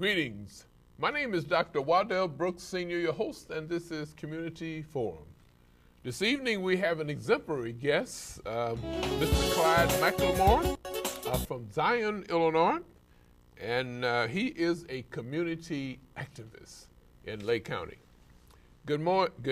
Greetings. My name is Dr. Waddell Brooks, Sr., your host, and this is Community Forum. This evening we have an exemplary guest, Mr. Clyde McLemore from Zion, Illinois, and he is a community activist in Lake County. Good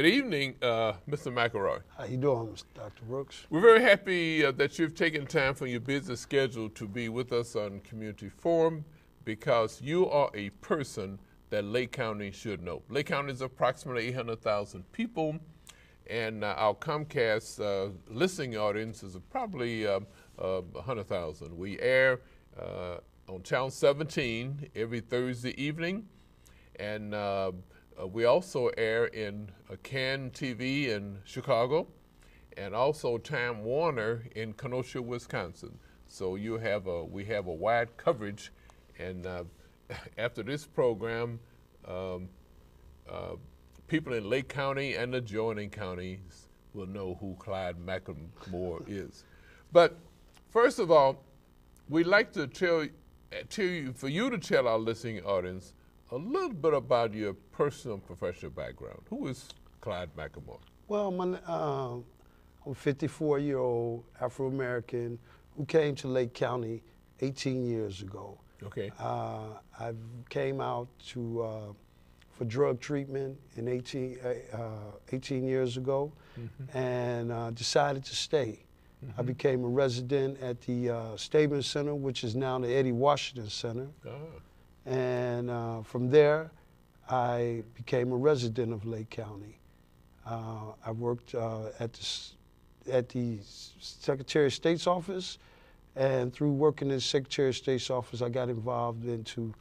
evening, Mr. McElroy. How you doing, Dr. Brooks? We're very happy that you've taken time from your busy schedule to be with us on Community Forum because you are a person that Lake County should know. Lake County is approximately 800,000 people, and our Comcast listening audience is probably 100,000. We air on Channel 17 every Thursday evening, and we also air in CAN TV in Chicago, and also Time Warner in Kenosha, Wisconsin. So we have a wide coverage, and after this program, people in Lake County and adjoining counties will know who Clyde McLemore is. But first of all, we'd like to tell you, for you to tell our listening audience a little bit about your personal and professional background. Who is Clyde McLemore? Well, I'm a 54-year-old Afro-American who came to Lake County 18 years ago. Okay. I came out for drug treatment in 18 years ago, and decided to stay. I became a resident at the Staben Center, which is now the Eddie Washington Center. And from there, I became a resident of Lake County. I worked at the Secretary of State's office, and through working in the Secretary of State's office, I got involved into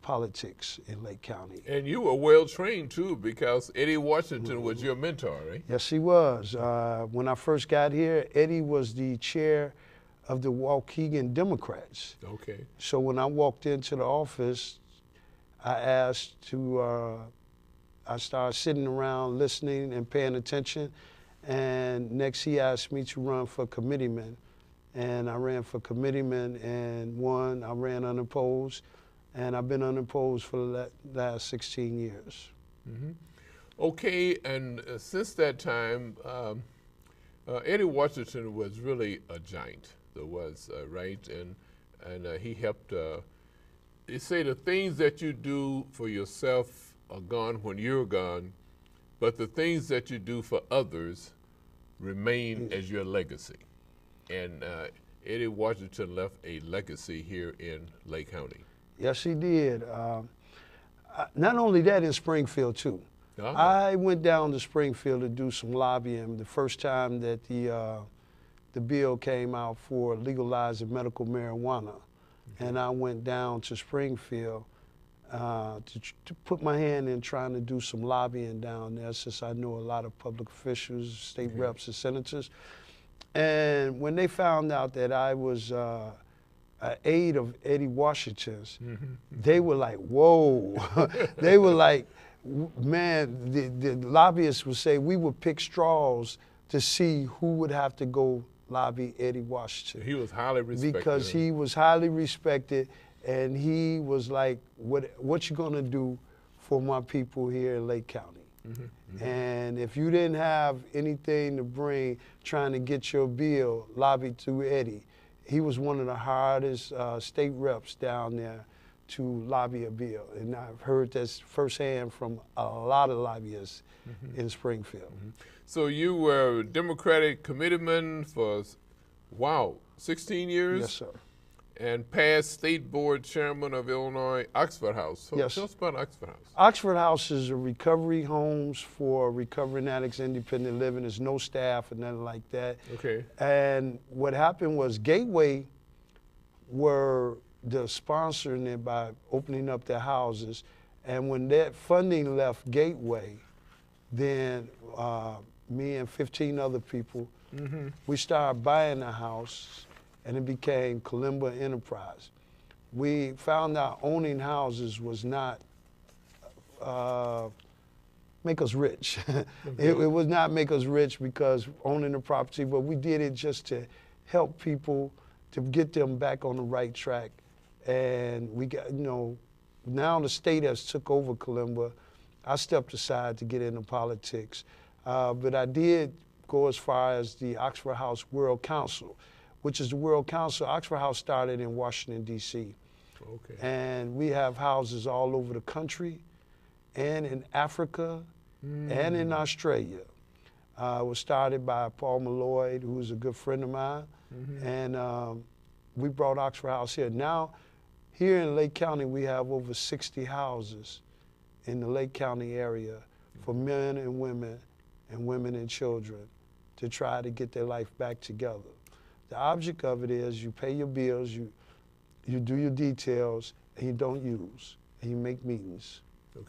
politics in Lake County. And you were well trained too, because Eddie Washington was your mentor, right? Yes, he was. When I first got here, Eddie was the chair of the Waukegan Democrats. Okay. So when I walked into the office, I started sitting around listening and paying attention, and next he asked me to run for committeeman. And I ran for committeeman and won. I ran unopposed, and I've been unopposed for the last 16 years. Okay, and since that time, Eddie Washington was really a giant. There was, right? And he helped, they say the things that you do for yourself are gone when you're gone, but the things that you do for others remain as your legacy. And Eddie Washington left a legacy here in Lake County. Yes, he did. Not only that, in Springfield, too. I went down to Springfield to do some lobbying the first time that the bill came out for legalizing medical marijuana. And I went down to Springfield to put my hand in trying to do some lobbying down there, since I know a lot of public officials, state reps and senators. And when they found out that I was an aide of Eddie Washington's, they were like, whoa. They were like, man, the lobbyists would say we would pick straws to see who would have to go lobby Eddie Washington. He was highly respected. Because he was highly respected, and he was like, what you gonna do for my people here in Lake County? And if you didn't have anything to bring trying to get your bill lobbied through Eddie, he was one of the hardest state reps down there to lobby a bill. And I've heard this firsthand from a lot of lobbyists in Springfield. So you were Democratic committeeman for, 16 years? Yes, sir. And past state board chairman of Illinois Oxford House. So Yes. tell us about Oxford House. Oxford House is a recovery homes for recovering addicts, independent living. There's no staff or nothing like that. Okay. And what happened was Gateway were the sponsoring it by opening up their houses. And when that funding left Gateway, then me and 15 other people, we started buying the house, and it became Kalimba Enterprise. We found out owning houses was not make us rich. It would not make us rich because owning the property, but we did it just to help people, to get them back on the right track. And we got, now the state has took over Calimba. I stepped aside to get into politics, but I did go as far as the Oxford House World Council, which is the World Council. Oxford House started in Washington, D.C. Okay. And we have houses all over the country and in Africa and in Australia. It was started by Paul Malloy, who's a good friend of mine, and we brought Oxford House here. Now, here in Lake County, we have over 60 houses in the Lake County area for men and women and children to try to get their life back together. The object of it is you pay your bills, you do your details, and you don't use, and you make meetings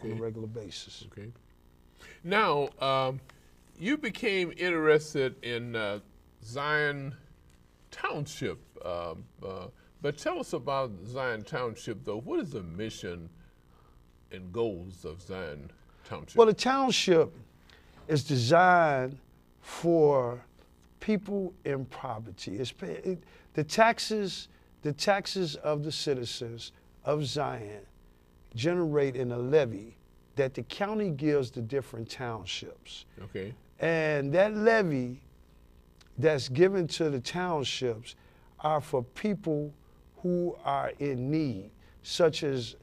on a regular basis. Okay. Now, you became interested in Zion Township, but tell us about Zion Township, though. What is the mission and goals of Zion Township? Well, the township is designed for people in poverty. The taxes of the citizens of Zion generate in a levy that the county gives the different townships. Okay. And that levy that's given to the townships are for people who are in need, such as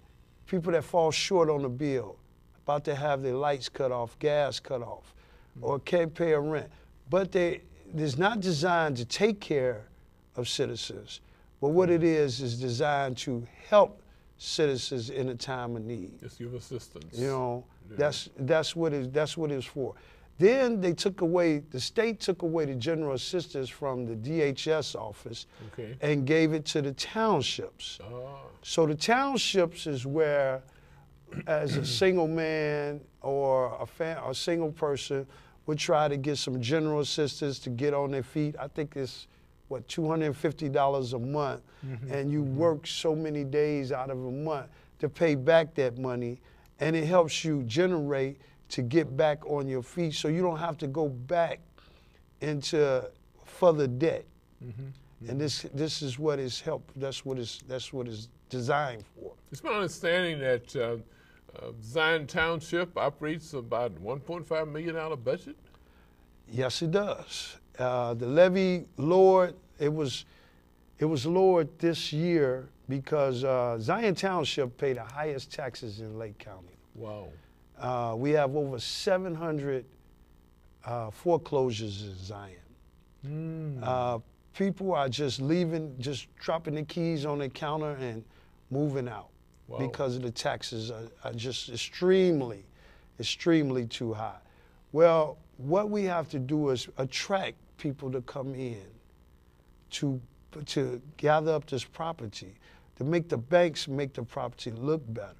people that fall short on the bill, about to have their lights cut off, gas cut off, or can't pay a rent. But it's not designed to take care of citizens, but what it is designed to help citizens in a time of need. Just give assistance. You know, Yeah. that's what it's for. Then the state took away the general assistance from the DHS office and gave it to the townships. So the townships is where, as a single man or a single person would try to get some general assistance to get on their feet. I think it's, what, $250 a month, and you work so many days out of a month to pay back that money, and it helps you generate to get back on your feet so you don't have to go back into further debt. And this is what is help. That's what it's designed for. It's my understanding that Zion Township operates about $1.5 million budget. Yes, it does. The levy lowered. It was lowered this year because Zion Township paid the highest taxes in Lake County. Wow. We have over 700 foreclosures in Zion. People are just leaving, just dropping the keys on the counter and moving out because the taxes are just extremely too high. Well, what we have to do is attract people to come in to gather up this property, to make the banks make the property look better.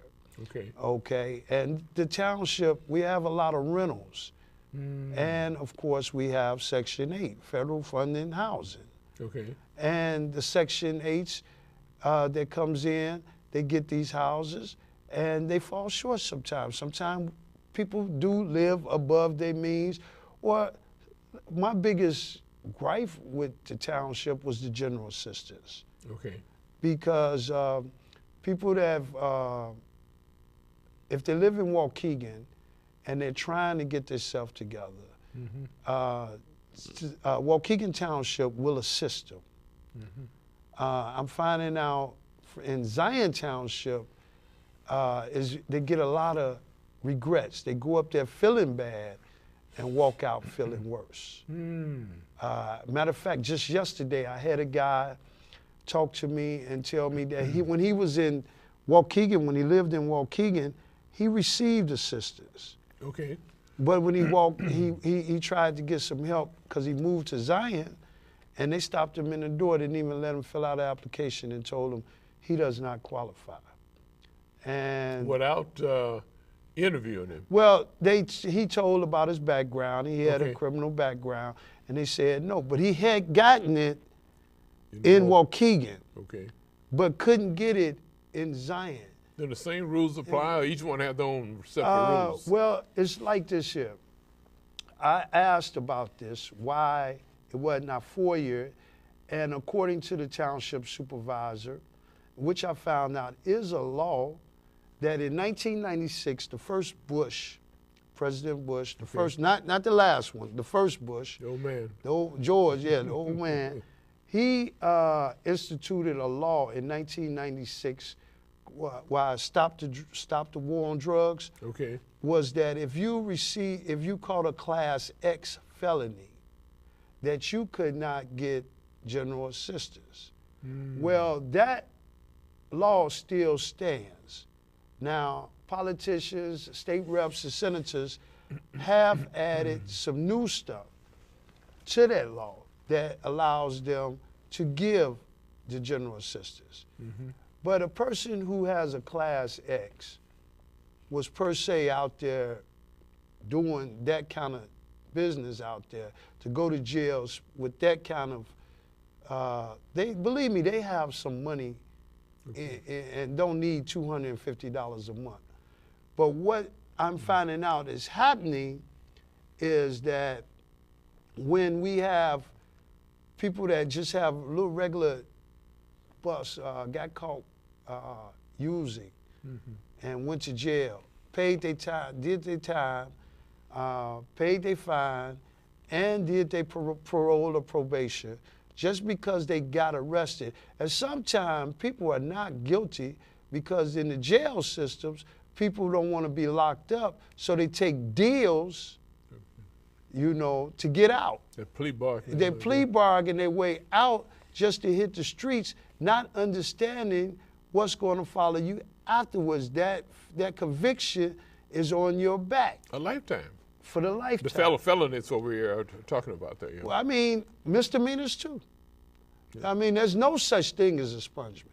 Okay. And the township, we have a lot of rentals. And of course we have Section 8, federal funding housing. And the Section 8s that comes in, they get these houses and they fall short sometimes. Sometimes people do live above their means. Or my biggest gripe with the township was the general assistance. Because people that have, if they live in Waukegan and they're trying to get themselves together, Waukegan Township will assist them. I'm finding out in Zion Township, they get a lot of regrets. They go up there feeling bad and walk out feeling worse. Matter of fact, just yesterday I had a guy talk to me and tell me that when he was in Waukegan, when he lived in Waukegan, he received assistance. But when he tried to get some help because he moved to Zion, and they stopped him in the door, didn't even let him fill out an application, and told him he does not qualify. And without interviewing him? Well, he told about his background. He had a criminal background, and they said no. But he had gotten it in Waukegan, but couldn't get it in Zion. Do the same rules apply, or each one have their own separate rules? Well, it's like this here. I asked about this, why it was not 4 years, and according to the township supervisor, which I found out is a law, that in 1996, the first Bush, President Bush, the first, not the last one, the first Bush. The old man. The old George, yeah, the old man. He instituted a law in 1996 why stop the war on drugs. Okay. Was that if you caught a Class X felony, that you could not get general assistance. Well, that law still stands. Now, politicians, state reps, and senators have added some new stuff to that law that allows them to give the general assistance. But a person who has a Class X was per se out there doing that kind of business out there, to go to jails with that kind of, believe me, they have some money and don't need $250 a month. But what I'm finding out is happening is that when we have people that just have a little regular bus, got caught using and went to jail, paid their time, did their time, paid their fine, and did their parole or probation, just because they got arrested. And sometimes people are not guilty because in the jail systems, people don't want to be locked up, so they take deals, you know, to get out. They plea bargain. They plea bargain their way out just to hit the streets, not understanding what's going to follow you afterwards. That conviction is on your back. A lifetime. For the lifetime. The felonies what we are talking about there. Yeah. Well, I mean, misdemeanors too. Yeah. I mean, there's no such thing as expungement.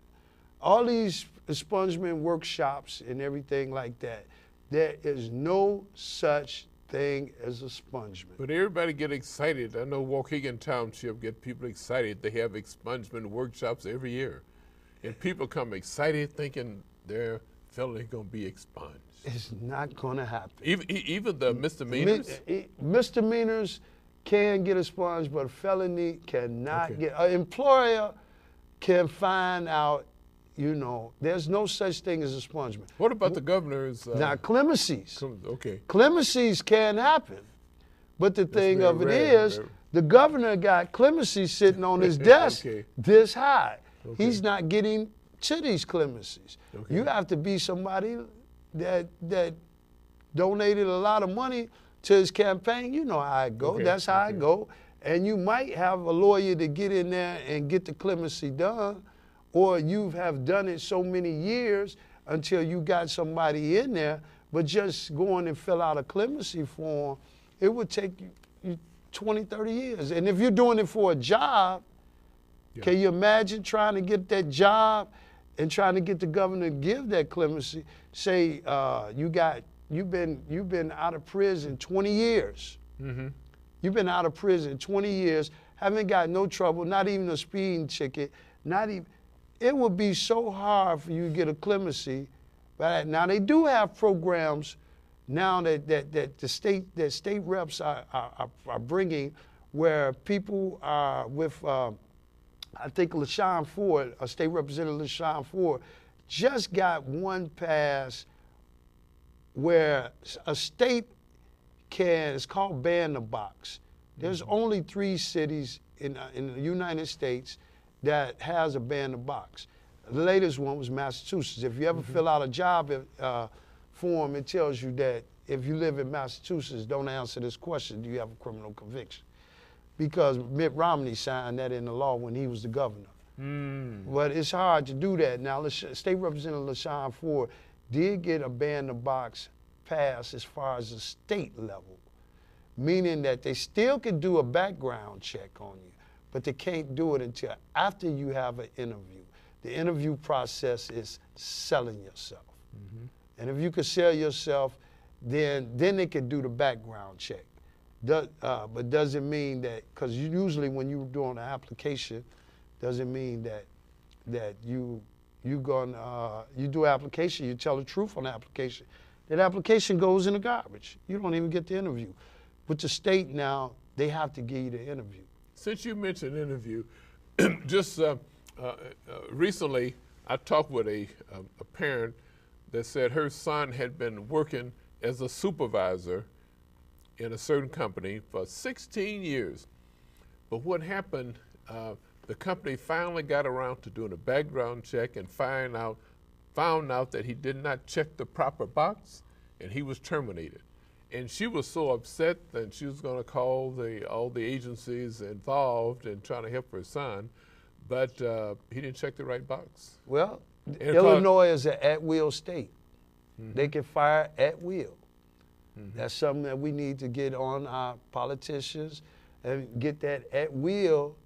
All these expungement workshops and everything like that, there is no such thing as expungement. But everybody get excited. I know Waukegan Township get people excited. They have expungement workshops every year. And people come excited thinking their felony going to be expunged. It's not going to happen. Even the misdemeanors? Misdemeanors can get expunged, but a felony cannot get. An employer can find out, you know, there's no such thing as expungement. What about the governor's? Now, clemencies. Okay. Clemencies can happen. But the thing of it is, the governor got clemency sitting on his desk this high. He's not getting to these clemencies. You have to be somebody that donated a lot of money to his campaign. You know how it go. That's how it go. And you might have a lawyer to get in there and get the clemency done, or you have done it so many years until you got somebody in there. But just going and fill out a clemency form, it would take you 20, 30 years. And if you're doing it for a job, can you imagine trying to get that job and trying to get the governor to give that clemency? Say you've been out of prison 20 years. You've been out of prison 20 years, haven't got no trouble, not even a speeding ticket, not even. It would be so hard for you to get a clemency. But now they do have programs now that state reps are bringing, where people are with. I think LaShawn Ford, State Representative LaShawn Ford, just got one passed where a state can, it's called ban the box. There's only 3 cities in the United States that has a ban the box. The latest one was Massachusetts. If you ever fill out a job form, it tells you that if you live in Massachusetts, don't answer this question, do you have a criminal conviction? Because Mitt Romney signed that in the law when he was the governor. But it's hard to do that. Now, State Representative LaShawn Ford did get a ban the box pass as far as the state level, meaning that they still can do a background check on you, but they can't do it until after you have an interview. The interview process is selling yourself. And if you can sell yourself, then they can do the background check. But doesn't mean that, because usually when you're doing an application, doesn't mean that you do application, you tell the truth on the application. That application goes in the garbage. You don't even get the interview. With the state now, they have to give you the interview. Since you mentioned interview, just recently I talked with a parent that said her son had been working as a supervisor in a certain company for 16 years. But what happened, the company finally got around to doing a background check and found out that he did not check the proper box, and he was terminated. And she was so upset that she was going to call all the agencies involved in trying to help her son, but he didn't check the right box. Well, Illinois is an at-will state. They can fire at will. That's something that we need to get on our politicians and get that at will.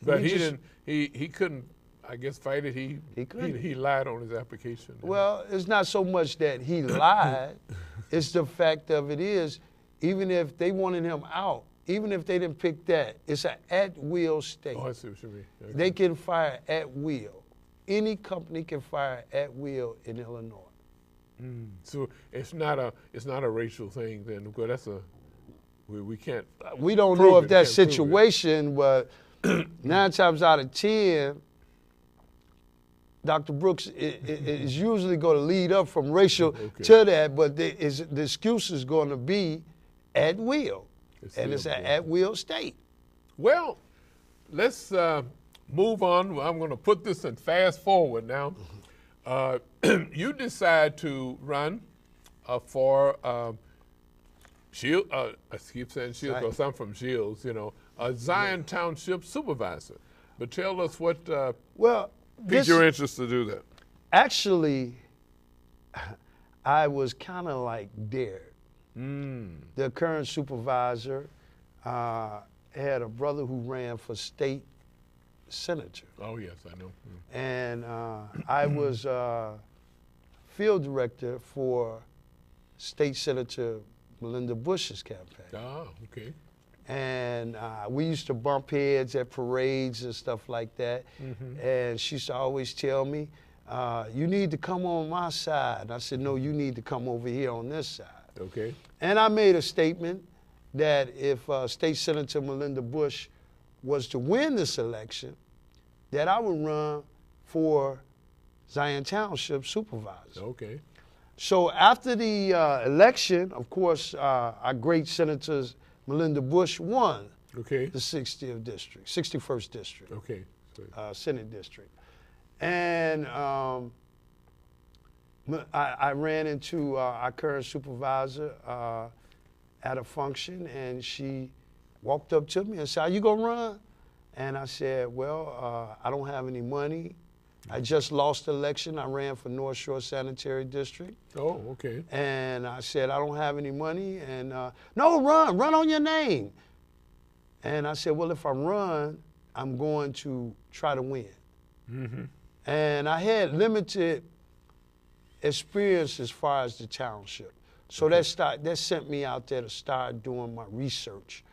But he couldn't, I guess, fight it. He lied on his application. Well, it's not so much that he lied. It's the fact of it is, even if they wanted him out, even if they didn't pick that, it's an at-will state. Oh, I see what you mean. Okay. They can fire at will. Any company can fire at will in Illinois. So it's not a racial thing then, because we can't. We don't know if that situation, but 9 times out of 10, Dr. Brooks is usually going to lead up from racial to that, but the excuse is going to be at will, and it's an at will state. Well, let's move on. I'm going to put this in fast forward now. You decide to run for Shield. I keep saying Shield because I'm from Shields. A Zion Township supervisor. But tell us what piqued your interest to do that. Actually, I was kind of like dared. The current supervisor had a brother who ran for state senator. Oh, yes, I know. And I was field director for State Senator Melinda Bush's campaign. Ah, okay. And we used to bump heads at parades and stuff like that. And she used to always tell me, you need to come on my side. And I said, no, you need to come over here on this side. Okay. And I made a statement that if State Senator Melinda Bush was to win this election, that I would run for Zion Township supervisor. Okay. So after the election, of course, our great Senators Melinda Bush won the 60th district, 61st district, Senate district. And I ran into our current supervisor at a function, and she walked up to me and said, "Are you going to run?" And I said, well, I don't have any money. I just lost the election. I ran for North Shore Sanitary District. Oh, okay. And I said, I don't have any money. And no, run on your name. And I said, well, if I run, I'm going to try to win. And I had limited experience as far as the township. So that sent me out there to start doing my research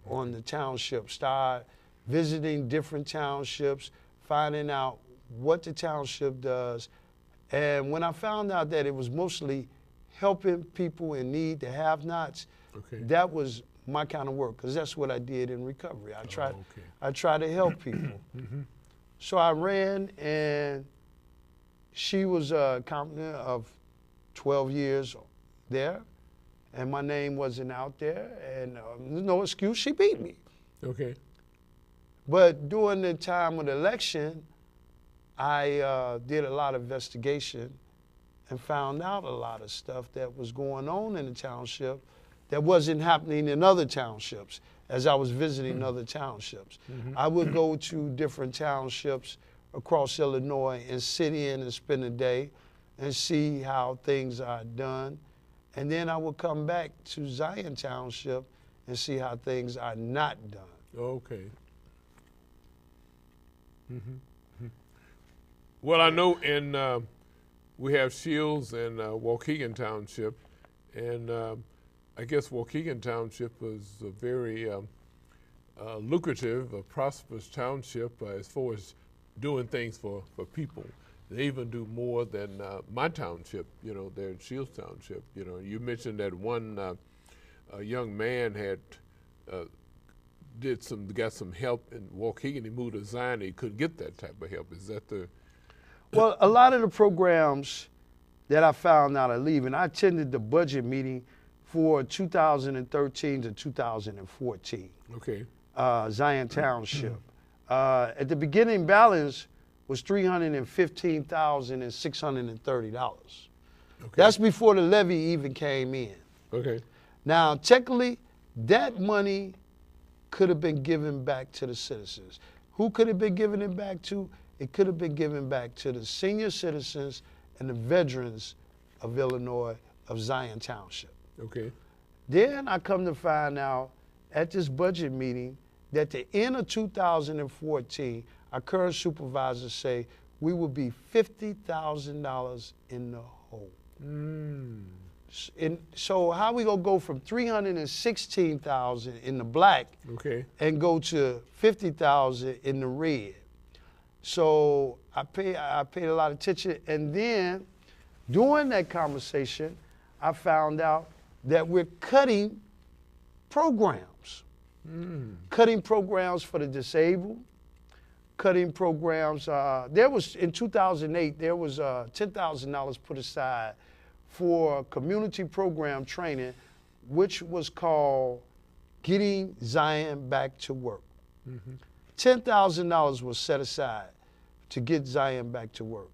on the township, start visiting different townships, finding out what the township does. And when I found out that it was mostly helping people in need, the have-nots, that was my kind of work, because that's what I did in recovery. I try to help people. So I ran, and she was a competent of 12 years there, and my name wasn't out there, and no excuse, she beat me. Okay. But during the time of the election, I did a lot of investigation and found out a lot of stuff that was going on in the township that wasn't happening in other townships as I was visiting other townships. I would go to different townships across Illinois and sit in and spend a day and see how things are done. And then I would come back to Zion Township and see how things are not done. Okay. Well, I know we have Shields in Waukegan Township, and I guess Waukegan Township was a very lucrative, prosperous township as far as doing things for people. They even do more than my township, there in Shields Township. You mentioned that one young man had got some help in Waukegan. He moved to Zion. He couldn't get that type of help. Is that the? Well, a lot of the programs that I found out of leaving. I attended the budget meeting for 2013 to 2014. Okay. Zion Township. At the beginning balance was $315,630. Okay. That's before the levy even came in. Okay. Now, technically, that money could have been given back to the citizens. Who could have been given it back to? It could have been given back to the senior citizens and the veterans of Illinois, of Zion Township. Okay. Then I come to find out at this budget meeting that at the end of 2014, our current supervisors say we will be $50,000 in the hole. So how we gonna go from 316,000 in the black, okay, and go to 50,000 in the red? So I paid a lot of attention, and then during that conversation, I found out that we're cutting programs, cutting programs for the disabled, cutting programs. There was in 2008 there was $10,000 put aside for community program training, which was called Getting Zion Back to Work. $10,000 was set aside to get Zion back to work.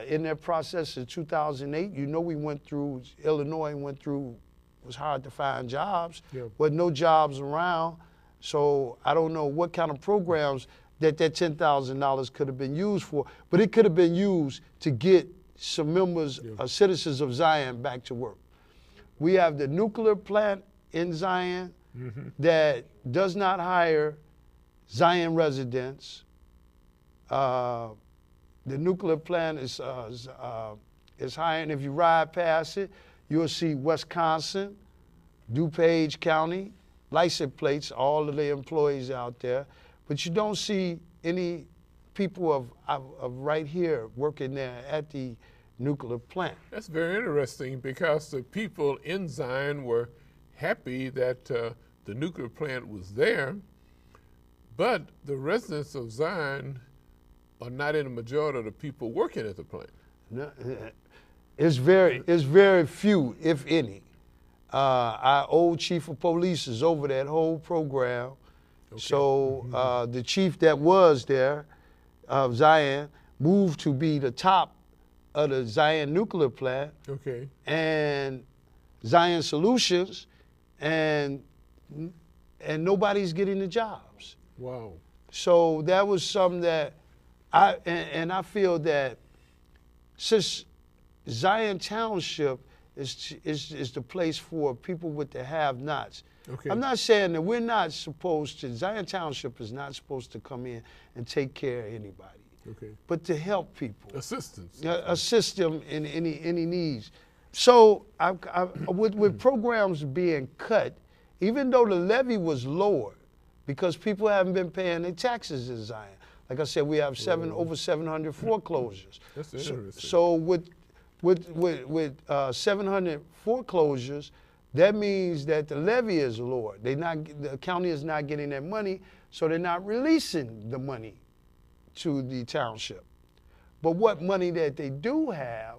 In that process in 2008, you know, we went through, Illinois went through, it was hard to find jobs, but no jobs around. So I don't know what kind of programs that $10,000 could have been used for, but it could have been used to get some members, citizens of Zion back to work. We have the nuclear plant in Zion that does not hire Zion residents. The nuclear plant is hiring. If you ride past it, you'll see Wisconsin, DuPage County, license plates, all of the employees out there, but you don't see any people of right here working there at the nuclear plant. That's very interesting, because the people in Zion were happy that the nuclear plant was there, but the residents of Zion are not in the majority of the people working at the plant. No, it's very few, if any. Our old chief of police is over that whole program. Okay. So the chief that was there of Zion moved to be the top of the Zion nuclear plant. Okay. And Zion Solutions, and nobody's getting the jobs. Wow. So that was something that I feel that since Zion Township is the place for people with the have-nots. Okay. I'm not saying that we're not supposed to, Zion Township is not supposed to come in and take care of anybody. Okay. But to help people. Assistance. Assist them in any needs. So with programs being cut, even though the levy was lowered, because people haven't been paying their taxes in Zion. Like I said, we have over 700 foreclosures. That's interesting. So with 700 foreclosures, that means that the levy is lowered. The county is not getting that money, so they're not releasing the money to the township. But what money that they do have,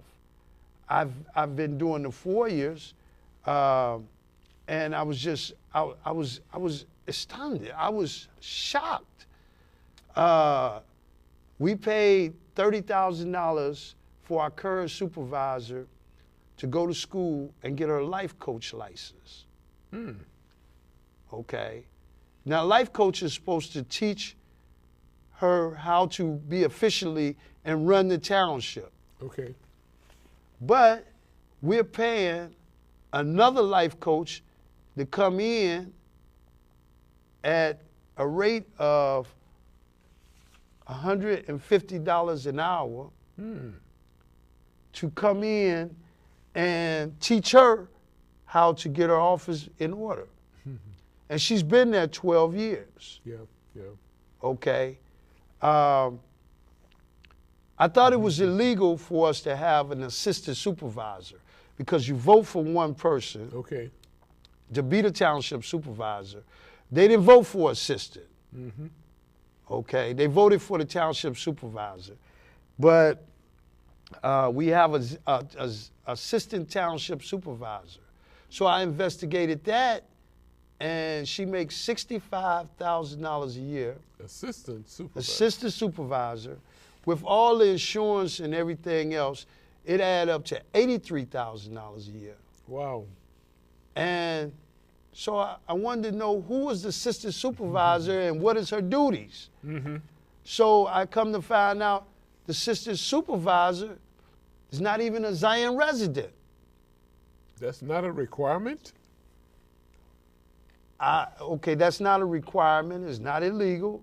I've been doing the 4 years, and I was astounded. I was shocked. We paid $30,000 for our current supervisor to go to school and get her life coach license. Okay. Now, life coach is supposed to teach her how to be officially and run the township. Okay. But we're paying another life coach to come in at a rate of $150 an hour to come in and teach her how to get her office in order. And she's been there 12 years. Yeah, yeah. Okay. I thought it was illegal for us to have an assistant supervisor, because you vote for one person to be the township supervisor. They didn't vote for assistant. Okay, they voted for the township supervisor. But we have a assistant township supervisor. So I investigated that, and she makes $65,000 a year. Assistant supervisor. Assistant supervisor. With all the insurance and everything else, it added up to $83,000 a year. Wow. And so I wanted to know who was the assistant supervisor and what is her duties. Mm-hmm. So I come to find out the assistant supervisor is not even a Zion resident. That's not a requirement? Okay, that's not a requirement. It's not illegal.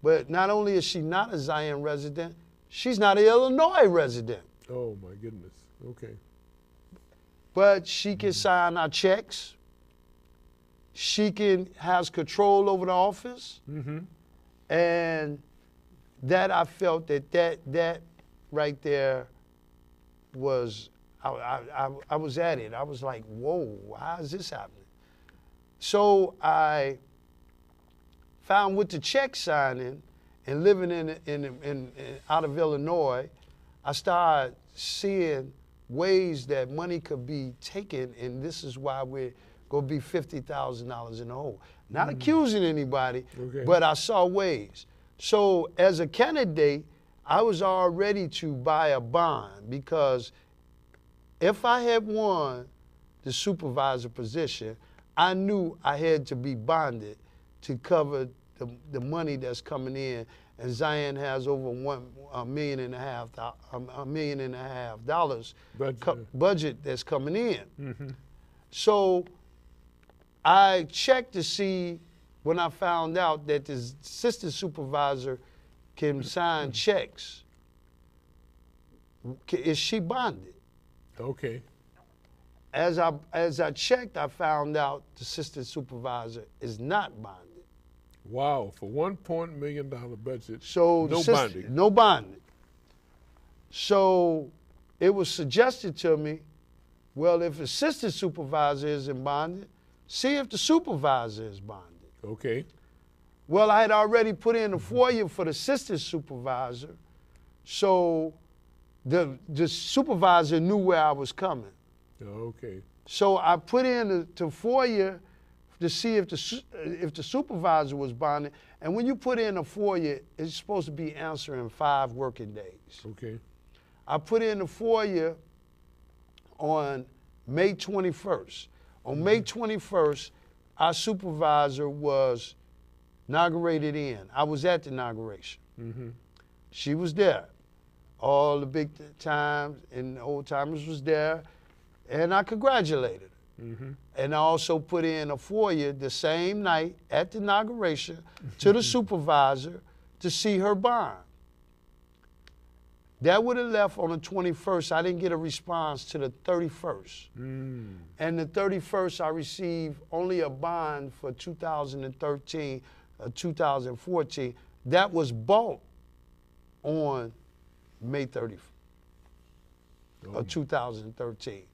But not only is she not a Zion resident, she's not an Illinois resident. Oh, my goodness. Okay. But she can sign our checks. She has control over the office. Mm-hmm. And that I felt that right there was, I was at it. I was like, whoa, how is this happening? So I found with the check signing and living in out of Illinois, I started seeing ways that money could be taken, and this is why we're going to be $50,000 in the hole. Not accusing anybody, okay, but I saw ways. So as a candidate, I was all ready to buy a bond, because if I had won the supervisor position, I knew I had to be bonded to cover the money that's coming in. And Zion has over $1.5 million budget that's coming in. Mm-hmm. So I checked to see, when I found out that the assistant supervisor can sign checks, is she bonded? Okay. As I checked, I found out the assistant supervisor is not bonded. Wow, for $1 million budget, So no bonding. No bonding. So it was suggested to me, well, if assistant supervisor isn't bonded, see if the supervisor is bonded. Okay. Well, I had already put in a FOIA for the assistant supervisor, so the supervisor knew where I was coming. Okay. So I put in the FOIA to see if the supervisor was bonded. And when you put in a FOIA, it's supposed to be answered in 5 working days. Okay. I put in the FOIA on May 21st. On May 21st, our supervisor was inaugurated in. I was at the inauguration. Mm-hmm. She was there. All the big times and old timers was there, and I congratulated her. Mm-hmm. And I also put in a FOIA the same night at the inauguration to the supervisor to see her bond. That would have left on the 21st. I didn't get a response to the 31st. And the 31st, I received only a bond for 2013, 2014. That was bought on May 30th of 2013.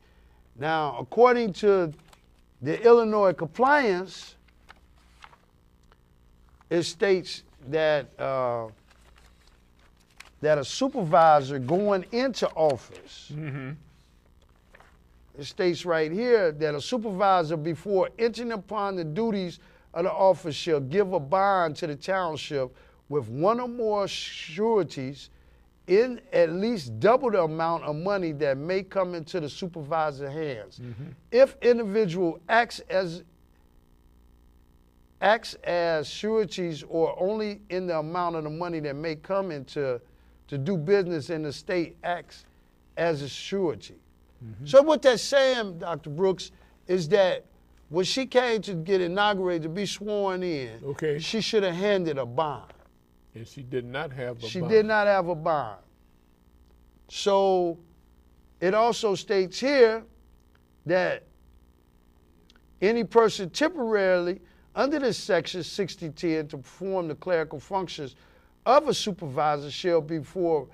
Now, according to the Illinois compliance, it states that that a supervisor going into office, it states right here that a supervisor, before entering upon the duties of the office, shall give a bond to the township with one or more sureties in at least double the amount of money that may come into the supervisor's hands. If individual acts as sureties, or only in the amount of the money that may come into to do business in the state, acts as a surety. So what that's saying, Dr. Brooks, is that when she came to get inaugurated, to be sworn in, she should have handed a bond. And she did not have a bond. She did not have a bond. So it also states here that any person temporarily under this section 6010 to perform the clerical functions of a supervisor shall, before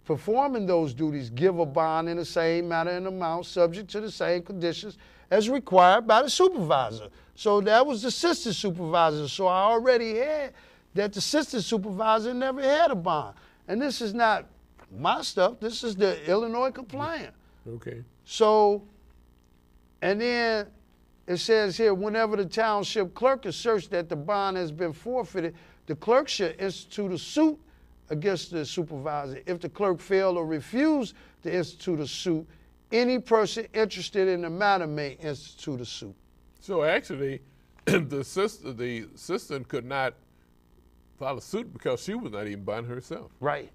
performing those duties, give a bond in the same manner and amount, subject to the same conditions as required by the supervisor. So that was the assistant supervisor. So I already had that the assistant supervisor never had a bond. And this is not my stuff. This is the Illinois compliant. Okay. So, and then it says here, whenever the township clerk asserts that the bond has been forfeited, the clerk should institute a suit against the supervisor. If the clerk failed or refused to institute a suit, any person interested in the matter may institute a suit. So actually, the assistant could not file a suit because she was not even bonding herself. Right.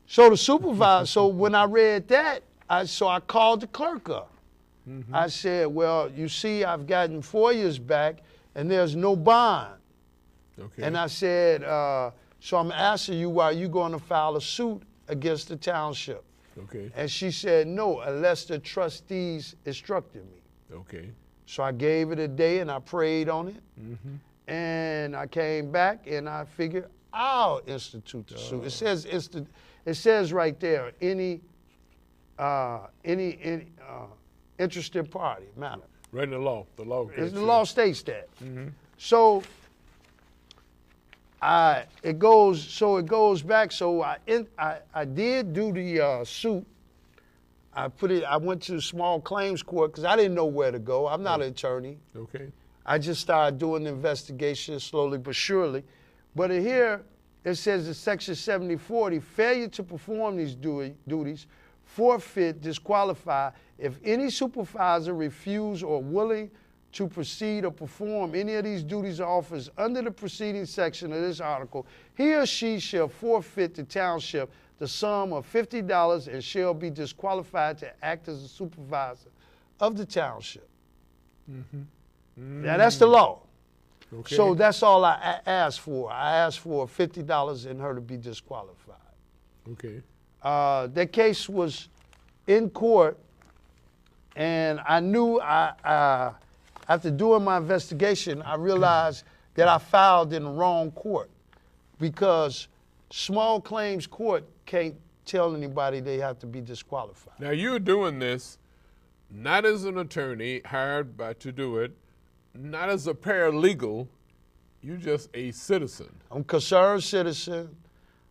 So the supervisor, so when I read that, I called the clerk up. Mm-hmm. I said, well, you see, I've gotten FOIAs back and there's no bond. Okay. And I said, so I'm asking you, are you going to file a suit against the township? Okay. And she said, no, unless the trustees instructed me. Okay. So I gave it a day and I prayed on it. Mm-hmm. And I came back and I figured I'll institute the suit. It says right there, any interested party matter. Right in the law. The law. The law states that. Mm-hmm. So it goes back. So I did do the suit. I went to small claims court because I didn't know where to go. I'm not an attorney. Okay. I just started doing the investigation slowly but surely. But here it says in Section 7040, failure to perform these duties, forfeit, disqualify, if any supervisor refuse or willing to proceed or perform any of these duties or offers under the preceding section of this article, he or she shall forfeit the township the sum of $50 and shall be disqualified to act as a supervisor of the township. Mm-hmm. Now, that's the law. Okay. So that's all I asked for. I asked for $50 and her to be disqualified. Okay. That case was in court, and I knew after doing my investigation, I realized that I filed in the wrong court because small claims court can't tell anybody they have to be disqualified. Now, you're doing this not as an attorney hired to do it, not as a paralegal, you're just a citizen. I'm a concerned citizen,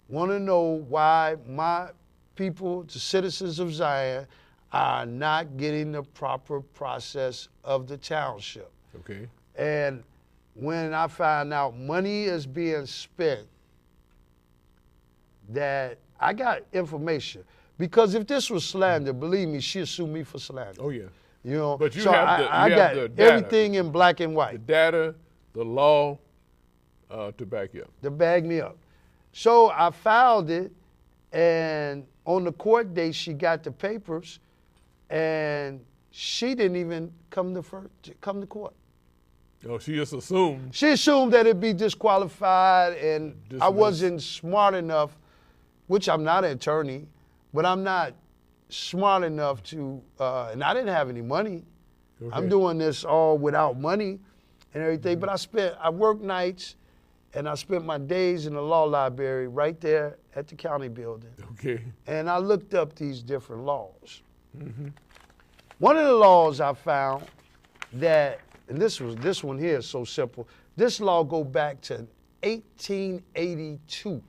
want to know why my people, the citizens of Zion, are not getting the proper process of the township. Okay. And when I find out money is being spent, that I got information. Because if this was slander, believe me, she'll sue me for slander. Oh, yeah. You know, but you so I got the data, everything in black and white. The data, the law, to back you up. To back me up. So I filed it, and on the court date, she got the papers, and she didn't even come to court. Oh, she just assumed. She assumed that it'd be disqualified, and I wasn't smart enough, which I'm not an attorney, but I'm not smart enough to, and I didn't have any money. Okay. I'm doing this all without money and everything, but I worked nights, and I spent my days in the law library right there at the county building. Okay. And I looked up these different laws. Mm-hmm. One of the laws I found that, and this one here is so simple, this law go back to 1882.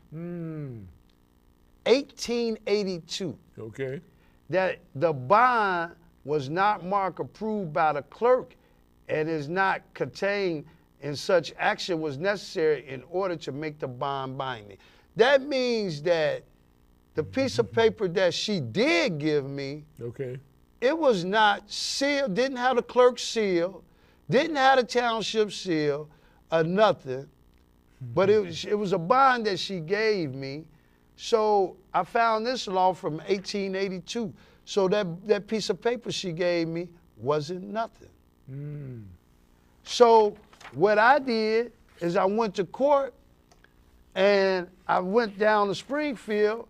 1882. Okay. That the bond was not marked approved by the clerk and is not contained in such action was necessary in order to make the bond binding. That means that the piece of paper that she did give me, okay, it was not sealed, didn't have the clerk's seal, didn't have the township seal, or nothing. But it was a bond that she gave me. So I found this law from 1882. So that piece of paper she gave me wasn't nothing. So what I did is I went to court, and I went down to Springfield,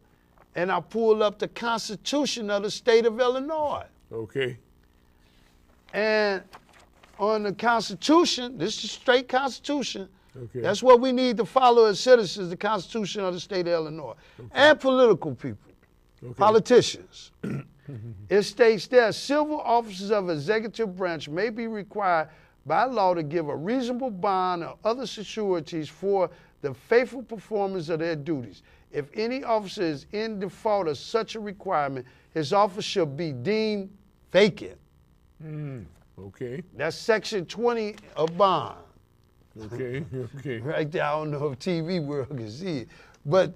and I pulled up the Constitution of the state of Illinois. Okay. And on the Constitution, this is straight Constitution. Okay. That's what we need to follow as citizens, the Constitution of the state of Illinois. Okay. And political people, politicians. It states there, civil officers of executive branch may be required by law to give a reasonable bond or other securities for the faithful performance of their duties. if any officer is in default of such a requirement, his office shall be deemed vacant. Okay. That's section 20 of bond. Okay. Okay. Right there, I don't know if TV world can see it. But,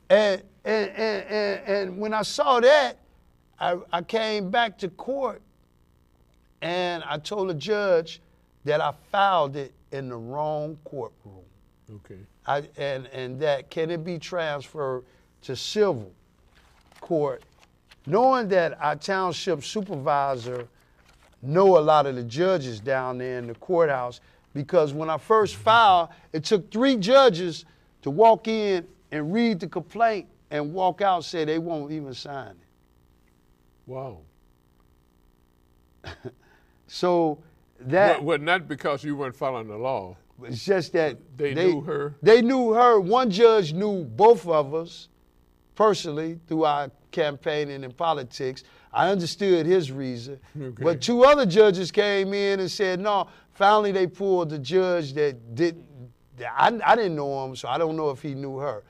and when I saw that, I came back to court and I told the judge that I filed it in the wrong courtroom. Okay. And that can it be transferred to civil court, knowing that our township supervisor know a lot of the judges down there in the courthouse, because when I first filed, it took 3 judges to walk in and read the complaint and walk out and say they won't even sign it. Wow. So that... Well, not because you weren't following the law. It's just that they knew her. They knew her. One judge knew both of us personally through our campaigning and politics. I understood his reason. Okay. But 2 other judges came in and said, no, finally they pulled the judge that didn't, I didn't know him, so I don't know if he knew her.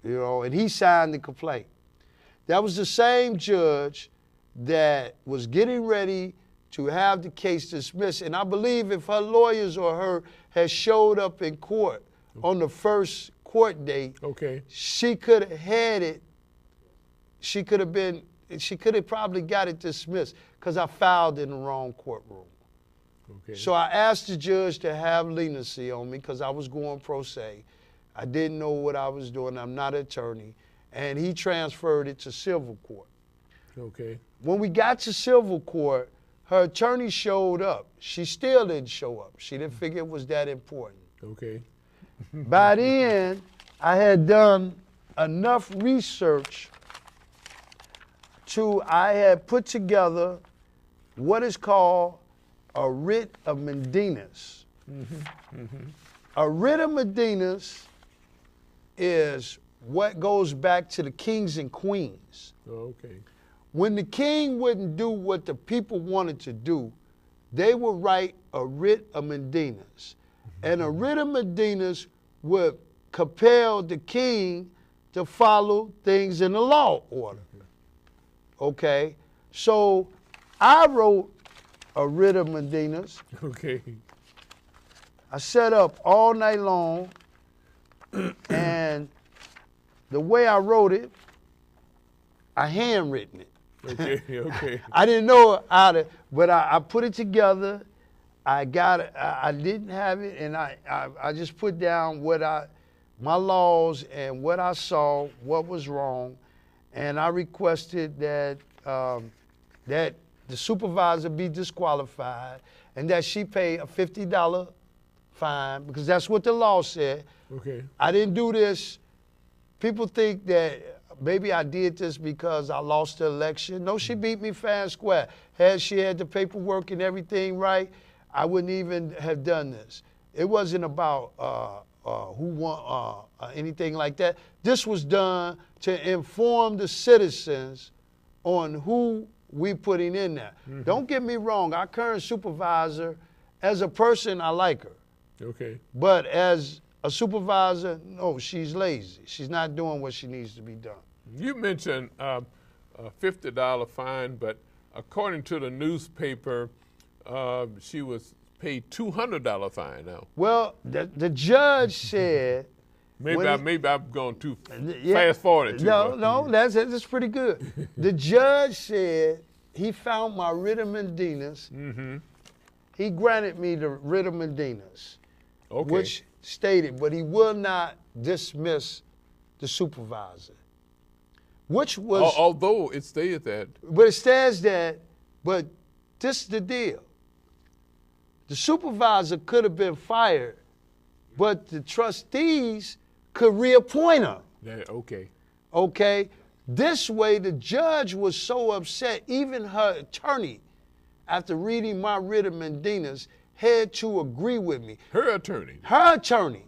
You know, and he signed the complaint. That was the same judge that was getting ready to have the case dismissed. And I believe if her lawyers or her had showed up in court on the first court date, she could have had it, she could have probably got it dismissed because I filed in the wrong courtroom. Okay. So I asked the judge to have leniency on me because I was going pro se. I didn't know what I was doing. I'm not an attorney. And he transferred it to civil court. Okay. When we got to civil court, her attorney showed up. She still didn't show up. She didn't figure it was that important. Okay. By then, I had done enough research I had put together what is called a writ of mandamus. A writ of mandamus is what goes back to the kings and queens. Okay. When the king wouldn't do what the people wanted to do, they would write a writ of mandamus. And a writ of mandamus would compel the king to follow things in the law order. Okay? So I wrote a writ of mandamus. Okay. I sat up all night long, and the way I wrote it, I handwritten it. Okay, okay. I didn't know how to, but I put it together. I got it. I didn't have it, and I just put down my laws and what I saw, what was wrong, and I requested that that the supervisor be disqualified and that she pay a $50 fine because that's what the law said. Okay. I didn't do this. People think that maybe I did this because I lost the election. No, she beat me fair and square. Had she had the paperwork and everything right, I wouldn't even have done this. It wasn't about who won anything like that. This was done to inform the citizens on who we putting in there. Don't get me wrong, our current supervisor, as a person, I like her. Okay. But as a supervisor, no, she's lazy. She's not doing what she needs to be done. You mentioned a $50 fine, but according to the newspaper, she was paid $200 fine now. Well, the judge said... maybe I've gone too fast forward. No, that's pretty good. The judge said he found my writ of mandamus. He granted me the writ of mandamus, which stated, but he will not dismiss the supervisor, which was... although it stated that. But it says that, but this is the deal. The supervisor could have been fired, but the trustees could reappoint her. Yeah, okay. Okay? This way, the judge was so upset, even her attorney, after reading my writ of mandamus, had to agree with me. Her attorney? Her attorney.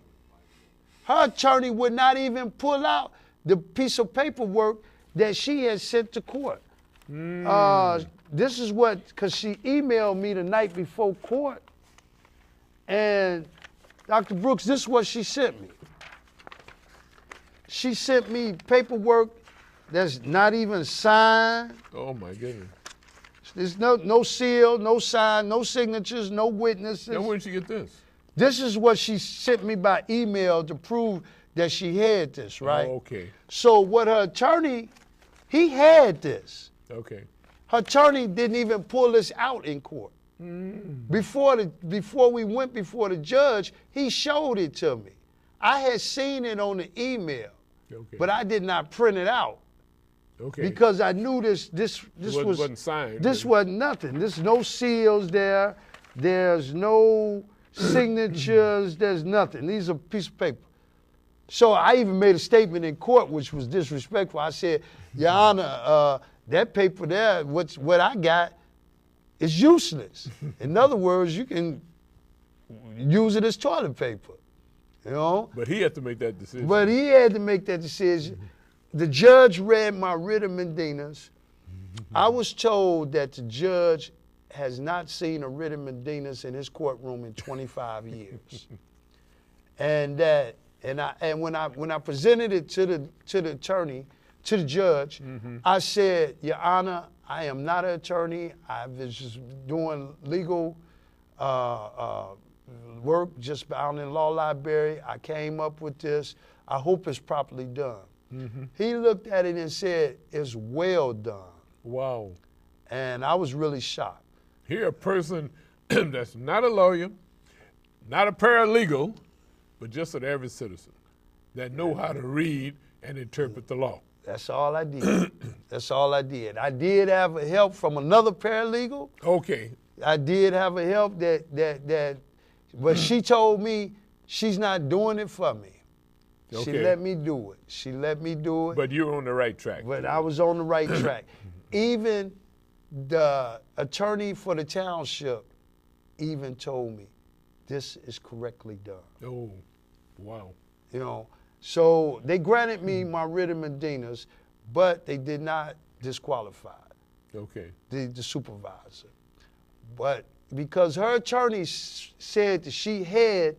Her attorney would not even pull out the piece of paperwork that she had sent to court. This is what, because she emailed me the night before court, and Dr. Brooks, this is what she sent me. She sent me paperwork that's not even signed. Oh my goodness. There's no seal, no sign, no signatures, no witnesses. Now where did she get this? This is what she sent me by email to prove that she had this, right? Oh, okay. So what her attorney, he had this. Okay. Her attorney didn't even pull this out in court. Before we went before the judge, he showed it to me. I had seen it on the email, but I did not print it out. Okay. Because I knew this wasn't signed. This wasn't nothing. There's no seals there. There's no signatures. There's nothing. These are a piece of paper. So I even made a statement in court, which was disrespectful. I said, Your Honor, that paper there, what I got, is useless. In other words, you can use it as toilet paper, you know? But he had to make that decision. But he had to make that decision. The judge read my writ of mandamus. I was told that the judge has not seen a writ of mandamus in his courtroom in 25 years. And when I presented it to the attorney, to the judge, I said, Your Honor, I am not an attorney. I was just doing legal work just down in the law library. I came up with this. I hope it's properly done. He looked at it and said, it's well done. Wow. And I was really shocked. Here a person that's not a lawyer, not a paralegal, but just an average citizen that know how to read and interpret the law. That's all I did. That's all I did. I did have a help from another paralegal. Okay. I did have a help but she told me she's not doing it for me. Okay. She let me do it. She let me do it. But you were on the right track. But I was on the right track. Even the attorney for the township even told me, this is correctly done. Oh, wow. You know, so they granted me my writ of mandamus, but they did not disqualify the supervisor. But because her attorney said that she had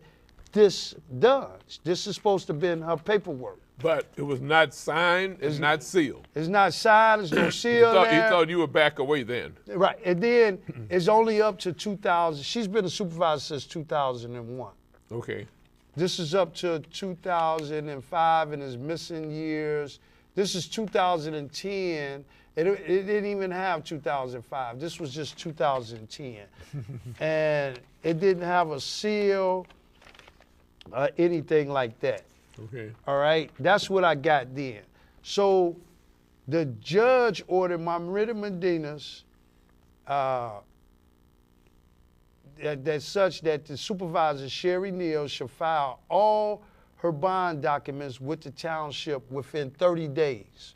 this done, this is supposed to have been her paperwork. But it was not signed, it's not sealed. It's not signed, there's no seal He thought you were back away then. Right, and then it's only up to 2000. She's been a supervisor since 2001. Okay. This is up to 2005 and is missing years. This is 2010. It didn't even have 2005. This was just 2010. And it didn't have a seal or anything like that. Okay. All right, that's what I got then. So the judge ordered my writ of mandamus that's such that the supervisor, Sherry Neal, should file all her bond documents with the township within 30 days.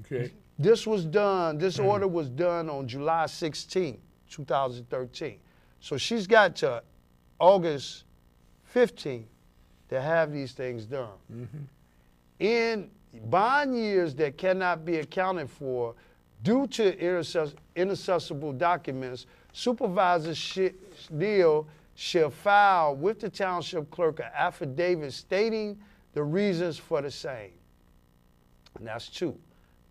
Okay. This was done, this order was done on July 16, 2013. So she's got to August 15 to have these things done. In bond years that cannot be accounted for due to inaccessible documents, Supervisor Neal shall file with the township clerk an affidavit stating the reasons for the same. And that's 2.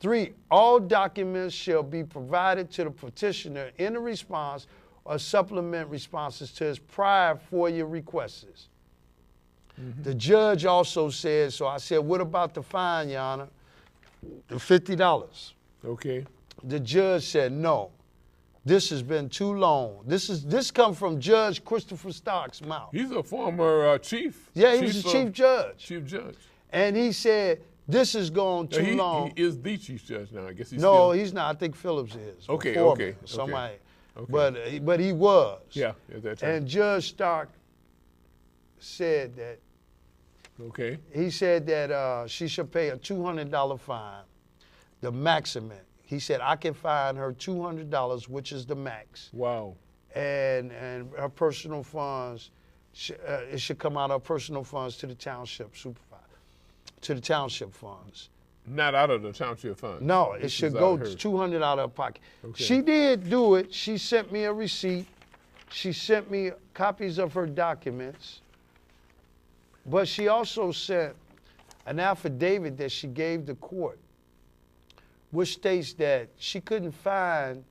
3, all documents shall be provided to the petitioner in the response or supplement responses to his prior FOIA requests. The judge also said, so I said, what about the fine, Your Honor? The $50. Okay. The judge said, no, this has been too long. This come from Judge Christopher Stark's mouth. He's a former chief. Yeah, he was the chief judge. Chief judge. And he said, this has gone too long. He is the chief judge now. I guess he's No, still... he's not. I think Phillips is. Okay, Foreman, okay. Somebody. Okay. But he was. Yeah, at that time. And Judge Stark said that, okay. he said that she should pay a $200 fine, the maximum. He said, I can fine her $200, which is the max. Wow. And her personal funds, it should come out of her personal funds to the township supervisor, to the township funds. Not out of the township funds. No, it should go $200 out of her pocket. Okay. She did do it. She sent me a receipt. She sent me copies of her documents. But she also sent an affidavit that she gave the court, which states that she couldn't find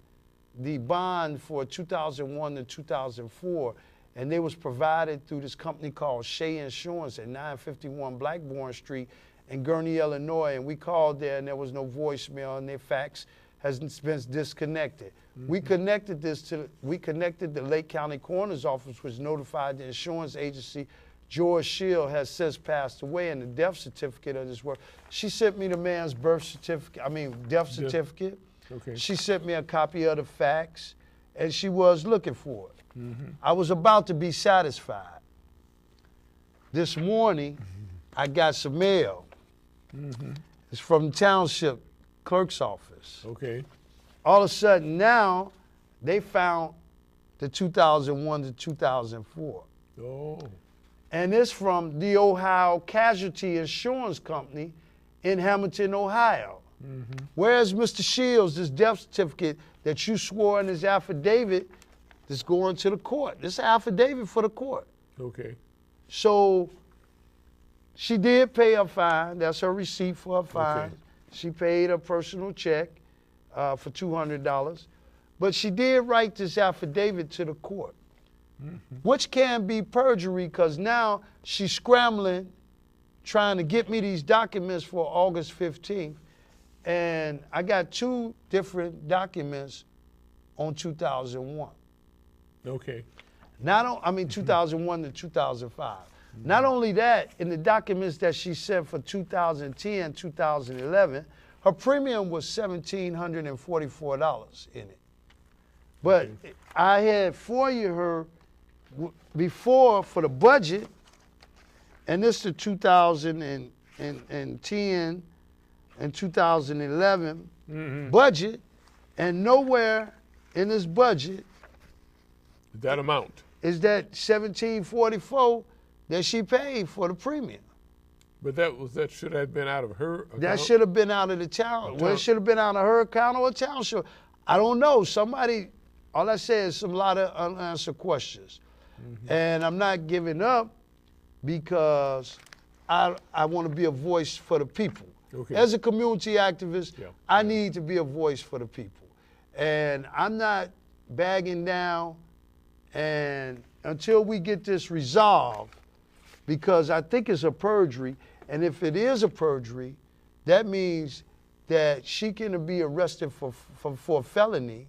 the bond for 2001 to 2004, and they was provided through this company called Shea Insurance at 951 Blackbourne Street in Gurnee, Illinois. And we called there, and there was no voicemail, and their fax has been disconnected. We connected the Lake County Coroner's Office, which notified the insurance agency. George Shield has since passed away, and the death certificate of this work. She sent me the man's death certificate. Okay. She sent me a copy of the fax, and she was looking for it. I was about to be satisfied. This morning, I got some mail. It's from the township clerk's office. Okay. All of a sudden now, they found the 2001 to 2004. Oh. And it's from the Ohio Casualty Insurance Company in Hamilton, Ohio. Where's Mr. Shields, this death certificate that you swore in his affidavit that's going to the court? This affidavit for the court. Okay. So she did pay a fine. That's her receipt for a fine. Okay. She paid a personal check for $200. But she did write this affidavit to the court, which can be perjury, because now she's scrambling, trying to get me these documents for August 15th. And I got 2 different documents on 2001. Okay. 2001 to 2005. Not only that, in the documents that she sent for 2010, 2011, her premium was $1,744 in it. But I had FOIA her before for the budget, and this is the 2010 and 2011 budget, and nowhere in this budget that amount is that $1,744 that she paid for the premium. But that should have been out of her account? That should have been out of the town. Well, it should have been out of her account or a township. I don't know. Somebody, all I say is a lot of unanswered questions. And I'm not giving up because I want to be a voice for the people. Okay. As a community activist, I need to be a voice for the people. And I'm not bagging down, and until we get this resolved, because I think it's a perjury, and if it is a perjury, that means that she can be arrested for a felony,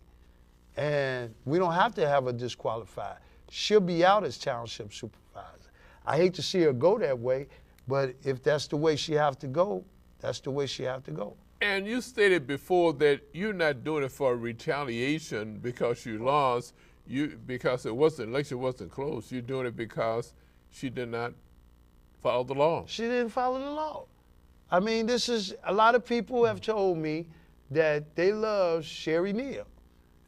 and we don't have to have her disqualified. She'll be out as township supervisor. I hate to see her go that way, but if that's the way she have to go, that's the way she have to go. And you stated before that you're not doing it for retaliation because you lost, because election wasn't close. You're doing it because she did not follow the law. She didn't follow the law. I mean, a lot of people have told me that they love Sherry Neal.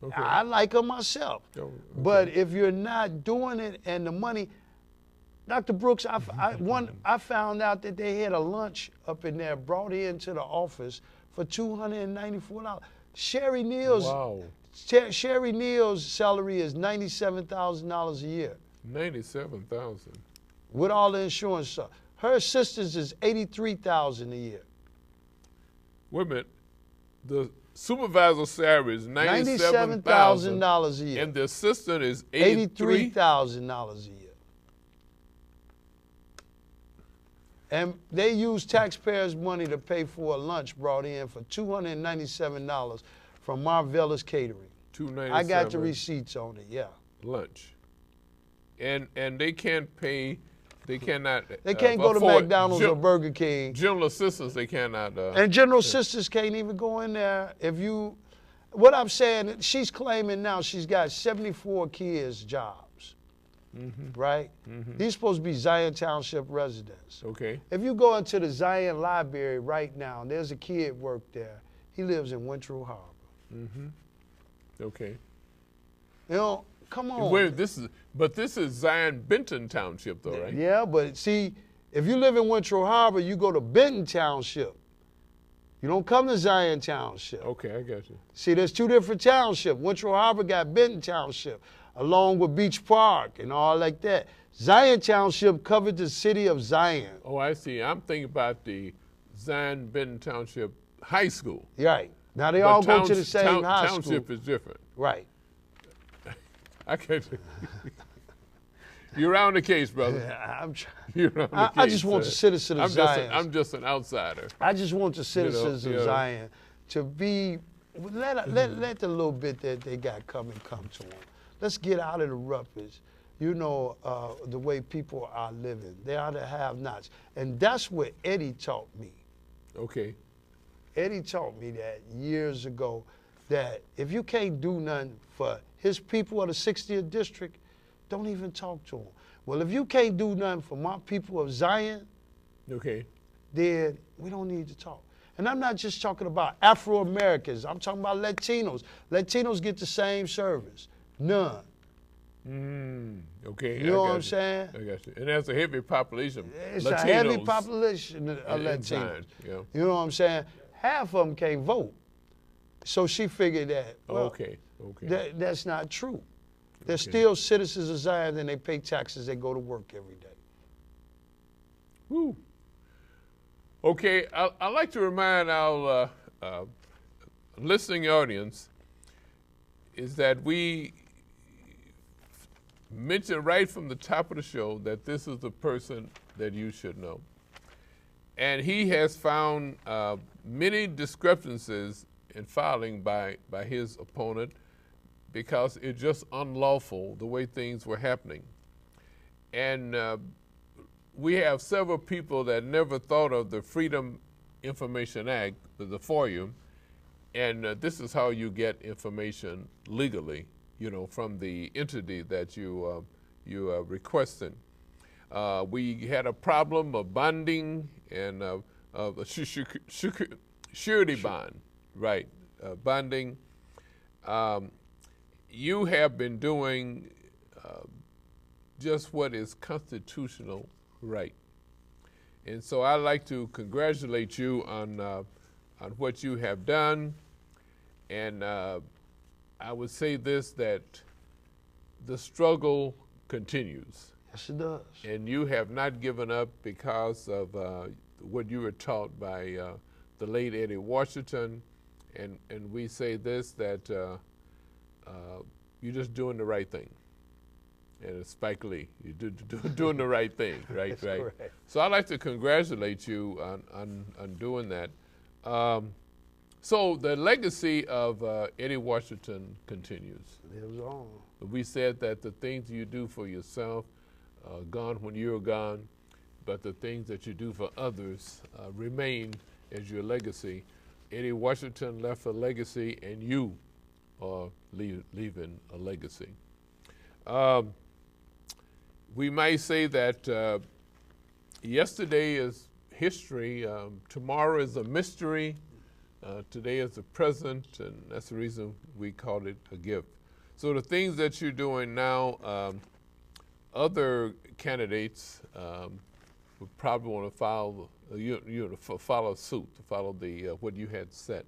Okay. I like her myself. Oh, okay. But if you're not doing it and the money, Dr. Brooks, I found out that they had a lunch up in there brought into the office for $294. Sherry Neal's salary is $97,000 a year. $97,000. With all the insurance stuff. Her assistants is $83,000 a year. Wait a minute. The supervisor's salary is $97,000 a year. And the assistant is $83,000 a year. And they use taxpayers' money to pay for a lunch brought in for $297 from Marvella's Catering. $297. I got the receipts on it, yeah. Lunch. And they can't pay, they cannot. They can't go to McDonald's or Burger King. General assistants, they cannot. And general assistants can't even go in there. What I'm saying, she's claiming now she's got 74 kids' jobs. Right? These supposed to be Zion Township residents. Okay. If you go into the Zion Library right now, there's a kid work there. He lives in Winthrop Harbor. Okay. You know, come on. Wait, this is Zion Benton Township, though, right? Yeah, but see, if you live in Winthrop Harbor, you go to Benton Township. You don't come to Zion Township. Okay, I got you. See, there's 2 different townships. Winthrop Harbor got Benton Township. along with Beach Park and all like that. Zion Township covered the city of Zion. Oh, I see. I'm thinking about the Zion Benton Township High School. Right. Now they all go to the same high school. Township is different. Right. I can't. You're on the case, brother. Yeah, You're on the case. I just want the citizens of Zion. I'm just an outsider. I just want the citizens of Zion to be, let the little bit that they got come to them. Let's get out of the ruckus. You know, the way people are living. They are the have-nots. And that's what Eddie taught me. Okay. Eddie taught me that years ago, that if you can't do nothing for his people of the 60th district, don't even talk to them. Well, if you can't do nothing for my people of Zion, okay, then we don't need to talk. And I'm not just talking about Afro-Americans. I'm talking about Latinos. Latinos get the same service. None. Okay. You know what I'm saying? I got you. And there's a heavy population. It's Latinos a heavy population of Latinos. Zion, yeah. You know what I'm saying? Half of them can't vote. So she figured that, well, that's not true. They're still citizens of Zion, and they pay taxes. They go to work every day. Woo. Okay, I'd like to remind our listening audience is that we mentioned right from the top of the show that this is the person that you should know. And he has found many discrepancies in filing by his opponent, because it's just unlawful the way things were happening. And we have several people that never thought of the Freedom Information Act, the FOIA, and this is how you get information legally, you know, from the entity that you are requesting. We had a problem of bonding and of a surety bond, right? Bonding. You have been doing just what is constitutional right. And so I'd like to congratulate you on what you have done. And I would say this, that the struggle continues. Yes, it does. And you have not given up because of what you were taught by the late Eddie Washington. And we say this, that you're just doing the right thing. And it's Spike Lee, you're doing the right thing, right? That's right. correct. So I'd like to congratulate you on doing that. So the legacy of Eddie Washington continues. It lives on. We said that the things you do for yourself are gone when you're gone, but the things that you do for others remain as your legacy. Eddie Washington left a legacy, and you are leaving a legacy. We might say that yesterday is history, tomorrow is a mystery, today is the present, and that's the reason we called it a gift. So the things that you're doing now, other candidates would probably want to follow follow suit, to follow the what you had set.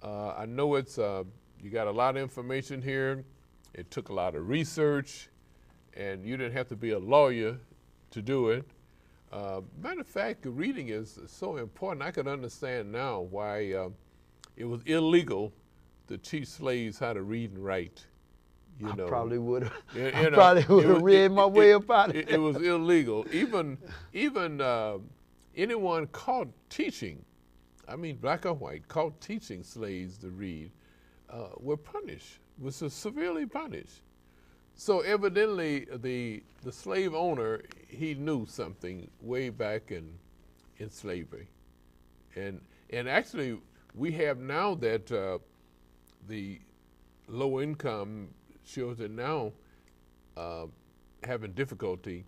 I know it's you got a lot of information here. It took a lot of research, and you didn't have to be a lawyer to do it. Matter of fact, reading is so important. I can understand now why it was illegal to teach slaves how to read and write. You know, probably would have. I probably would have read my way up out of it. It was illegal. Even anyone caught teaching, I mean black or white, caught teaching slaves to read, were punished, was severely punished. So evidently, the slave owner, he knew something way back in slavery, and actually we have now that the low income children now having difficulty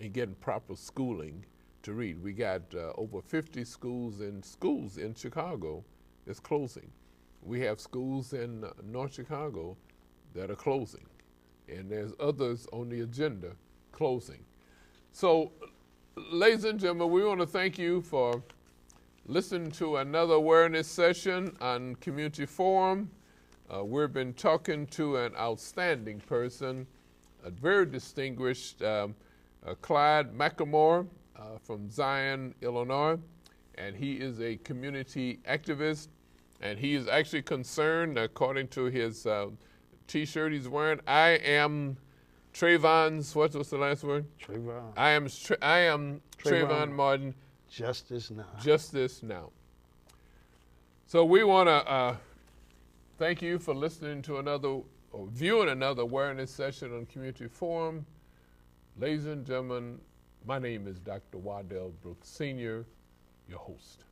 in getting proper schooling to read. We got over 50 schools in Chicago that's closing. We have schools in North Chicago that are closing, and there's others on the agenda closing. So, ladies and gentlemen, we want to thank you for listening to another awareness session on Community Forum. We've been talking to an outstanding person, a very distinguished Clyde McElmore from Zion, Illinois, and he is a community activist, and he is actually concerned, according to his T-shirt he's wearing, I am Trayvon's, what was the last word? Trayvon. I am Trayvon Martin. Justice now. Justice now. So we want to thank you for listening to another, or viewing another awareness session on Community Forum. Ladies and gentlemen, my name is Dr. Waddell Brooks Sr., your host.